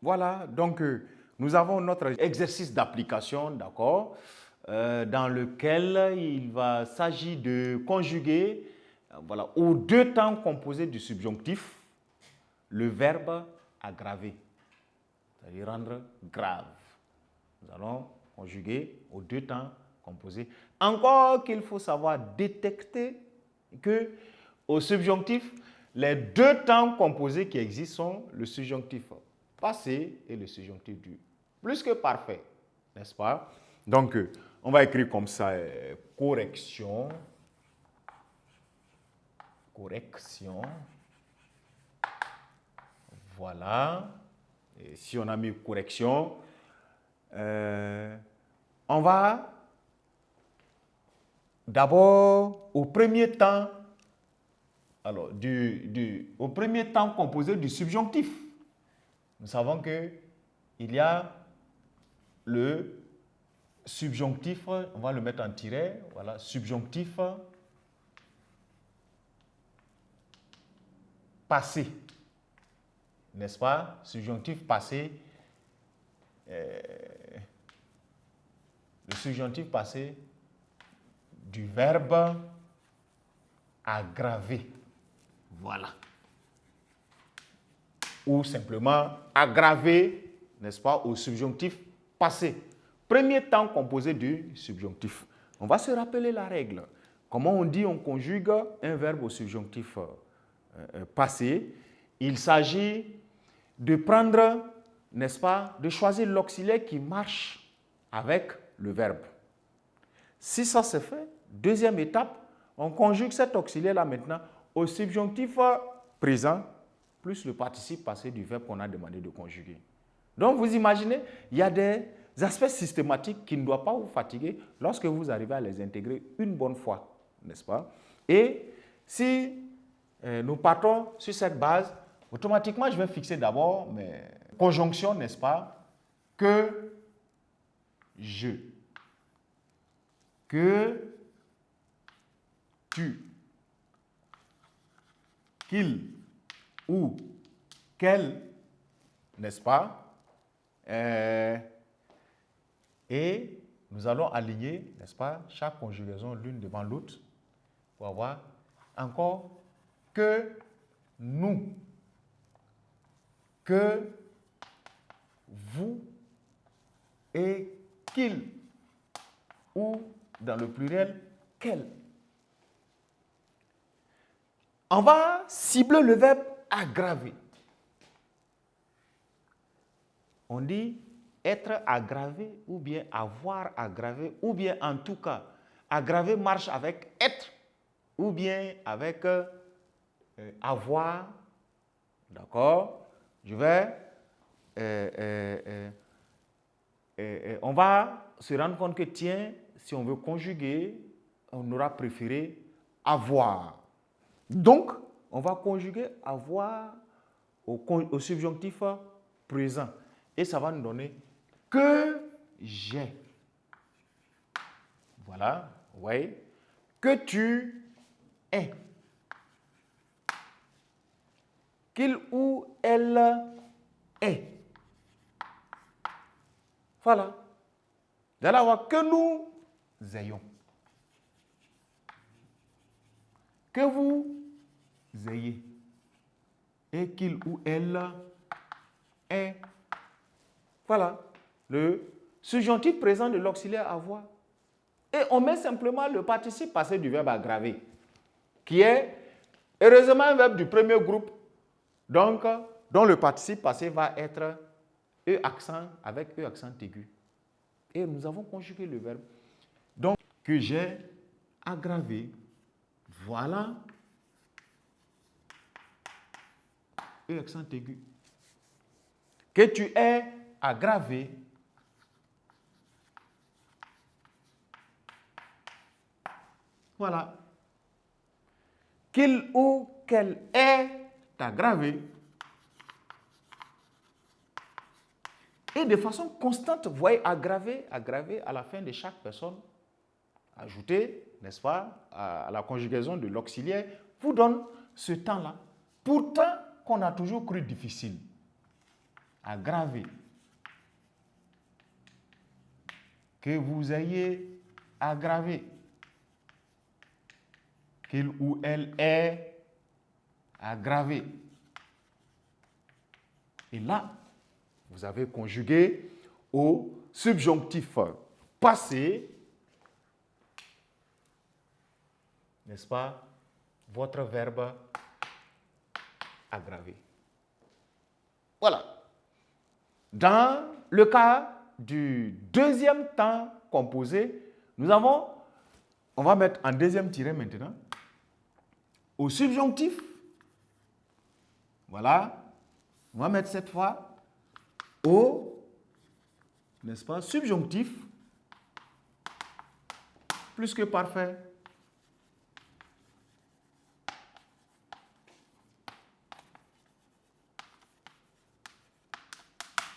Voilà, donc nous avons notre exercice d'application, d'accord, dans lequel il va s'agir de conjuguer voilà, aux deux temps composés du subjonctif le verbe aggraver, c'est-à-dire rendre grave. Nous allons conjuguer aux deux temps composés. Encore qu'il faut savoir détecter que au subjonctif, les deux temps composés qui existent sont le subjonctif passé et le subjonctif dur. Plus que parfait, n'est-ce pas? Donc, on va écrire comme ça, correction. Correction. Voilà. Et si on a mis correction, on va d'abord au premier temps, alors au premier temps composé du subjonctif. Nous savons qu'il y a le subjonctif, on va le mettre en tiret, voilà, subjonctif passé, n'est-ce pas? Subjonctif passé, le subjonctif passé du verbe aggraver, voilà. Ou simplement aggraver, n'est-ce pas, au subjonctif passé. Premier temps composé du subjonctif. On va se rappeler la règle. Comment on dit on conjugue un verbe au subjonctif passé? Il s'agit de prendre, n'est-ce pas, de choisir l'auxiliaire qui marche avec le verbe. Si ça se fait, deuxième étape, on conjugue cet auxiliaire-là maintenant au subjonctif présent plus le participe passé du verbe qu'on a demandé de conjuguer. Donc, vous imaginez, il y a des aspects systématiques qui ne doivent pas vous fatiguer lorsque vous arrivez à les intégrer une bonne fois, n'est-ce pas? Et si nous partons sur cette base, automatiquement, je vais fixer d'abord mes conjonctions, n'est-ce pas? Que, je, que, tu, qu'il, ou, quel, n'est-ce pas? Et nous allons aligner, n'est-ce pas, chaque conjugaison l'une devant l'autre pour avoir encore que, nous, que, vous et qu'il, ou dans le pluriel, quel. On va cibler le verbe aggraver. On dit être aggravé ou bien avoir aggravé ou bien en tout cas aggravé marche avec être ou bien avec avoir. D'accord? Je vais on va se rendre compte que tiens, si on veut conjuguer, on aura préféré avoir. Donc, on va conjuguer avoir au subjonctif présent. Et ça va nous donner que j'ai. Voilà, oui. Que tu es. Qu'il ou elle est. Voilà. Vous allez voir que nous ayons. Que vous ayez. Et qu'il ou elle est. Voilà. Le subjonctif présent de l'auxiliaire avoir. Et on met simplement le participe passé du verbe aggraver, qui est heureusement un verbe du premier groupe, donc dont le participe passé va être E accent avec E accent aigu. Et nous avons conjugué le verbe. Donc, que j'ai aggravé, voilà, E accent aigu. Que tu es aggravé, voilà. Qu'il ou qu'elle est aggravé. Et de façon constante, vous voyez, aggravé à la fin de chaque personne, ajouté, n'est-ce pas, à la conjugaison de l'auxiliaire, vous donne ce temps-là. Pourtant, qu'on a toujours cru difficile. aggravé. Que vous ayez aggravé. Qu'il ou elle est aggravé. Et là, vous avez conjugué au subjonctif passé, n'est-ce pas, votre verbe aggravé. Voilà. Dans le cas du deuxième temps composé, nous avons, on va mettre en deuxième tiré maintenant, au subjonctif. Voilà. On va mettre cette fois au, n'est-ce pas, subjonctif plus que parfait.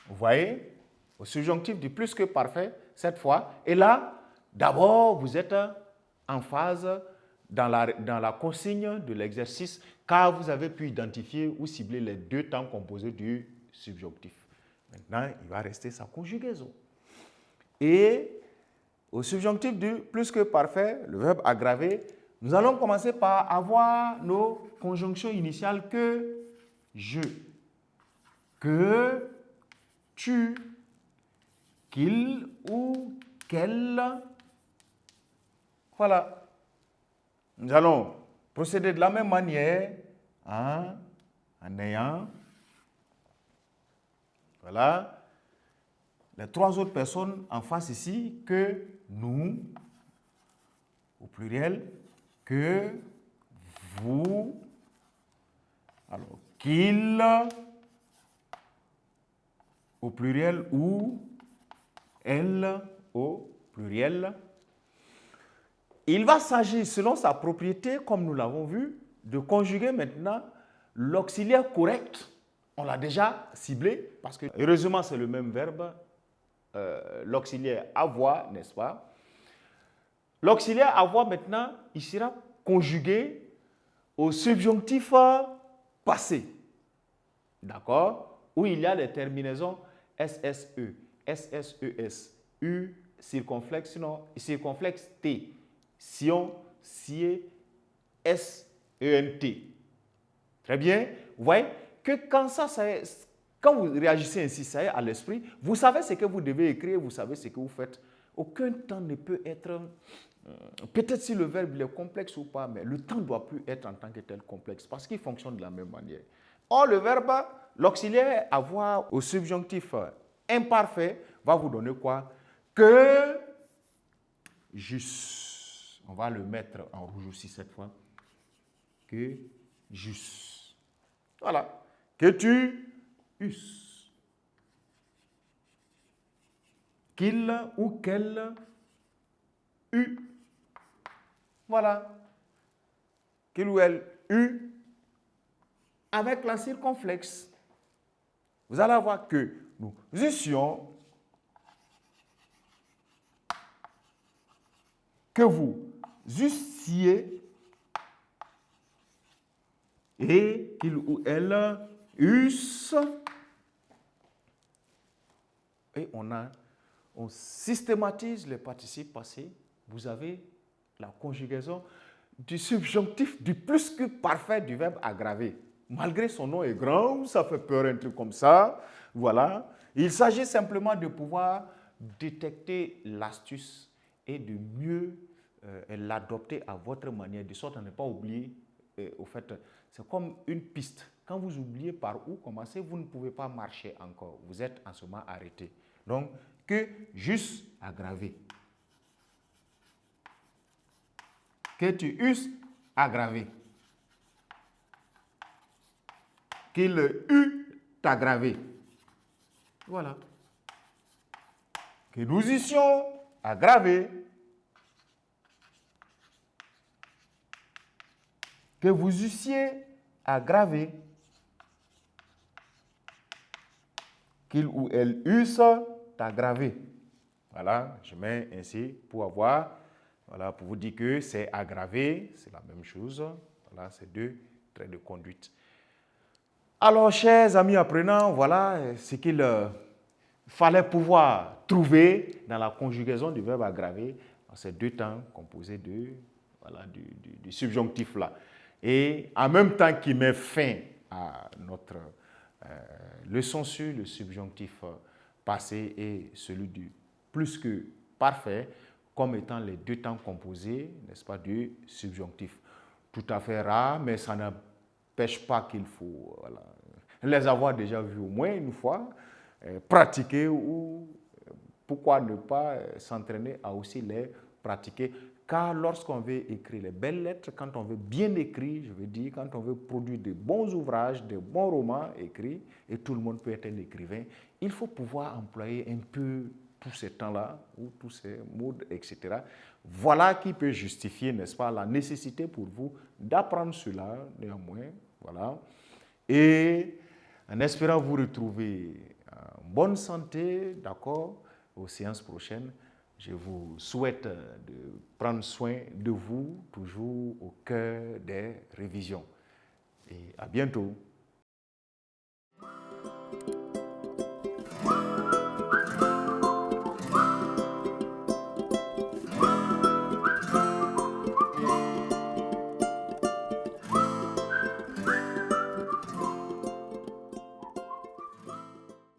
Vous voyez, au subjonctif du plus que parfait, cette fois. Et là, d'abord, vous êtes en phase dans la consigne de l'exercice, car vous avez pu identifier ou cibler les deux temps composés du subjonctif. Maintenant, il va rester sa conjugaison. Et au subjonctif du plus que parfait, le verbe aggravé, nous allons commencer par avoir nos conjonctions initiales que, je, que, tu, qu'il ou qu'elle. Voilà. Nous allons procéder de la même manière en ayant, voilà, les trois autres personnes en face ici, que nous, au pluriel, que vous, alors qu'il, au pluriel, ou elle, au pluriel. Il va s'agir, selon sa propriété, comme nous l'avons vu, de conjuguer maintenant l'auxiliaire correct. On l'a déjà ciblé, parce que heureusement, c'est le même verbe, l'auxiliaire avoir, n'est-ce pas? L'auxiliaire avoir, maintenant, il sera conjugué au subjonctif passé. D'accord? Où il y a les terminaisons SSE, SSES, U, circonflexe, non, circonflexe T. Sion, Sie, S-E-N-T. Très bien. Vous voyez que quand vous réagissez ainsi, ça est à l'esprit, vous savez ce que vous devez écrire, vous savez ce que vous faites. Aucun temps ne peut être, peut-être si le verbe est complexe ou pas, mais le temps ne doit plus être en tant que tel complexe parce qu'il fonctionne de la même manière. Or, le verbe, l'auxiliaire avoir au subjonctif imparfait va vous donner quoi? Que, juste. On va le mettre en rouge aussi cette fois. Que, juste. Voilà. Que tu eusses. Qu'il ou qu'elle eut. Voilà. Qu'il ou elle eut avec la circonflexe. Vous allez voir que nous eussions, que vous eussiez et qu'il ou elle eusse. Et on systématise les participes passés. Vous avez la conjugaison du subjonctif du plus que parfait du verbe aggravé. Malgré son nom est grand, ça fait peur un truc comme ça. Voilà. Il s'agit simplement de pouvoir détecter l'astuce et de mieux l'adopter à votre manière, de sorte à ne pas oublier. Au fait, c'est comme une piste. Quand vous oubliez par où commencer, vous ne pouvez pas marcher encore. Vous êtes en ce moment arrêté. Donc, que juste aggravé. Que tu eusses aggravé. Qu'il eût aggravé. Voilà. Que nous eussions aggravé. Que vous eussiez aggravé. Qu'il ou elle eusse aggravé. Voilà, je mets ainsi pour avoir, voilà, pour vous dire que c'est aggravé, c'est la même chose. Voilà, c'est deux traits de conduite. Alors, chers amis apprenants, voilà ce qu'il fallait pouvoir trouver dans la conjugaison du verbe aggravé dans ces deux temps composés voilà, du subjonctif là. Et en même temps qu'il met fin à notre leçon sur le subjonctif passé et celui du plus que parfait comme étant les deux temps composés, n'est-ce pas, du subjonctif. Tout à fait rare, mais ça n'empêche pas qu'il faut voilà, les avoir déjà vus au moins une fois, pratiquer ou pourquoi ne pas s'entraîner à aussi les pratiquer. Car lorsqu'on veut écrire les belles lettres, quand on veut bien écrire, je veux dire, quand on veut produire de bons ouvrages, de bons romans écrits, et tout le monde peut être un écrivain, il faut pouvoir employer un peu tous ces temps-là, ou tous ces modes, etc. Voilà qui peut justifier, n'est-ce pas, la nécessité pour vous d'apprendre cela, néanmoins, voilà. Et en espérant vous retrouver en bonne santé, d'accord, aux séances prochaines, je vous souhaite de prendre soin de vous, toujours au cœur des révisions. Et à bientôt.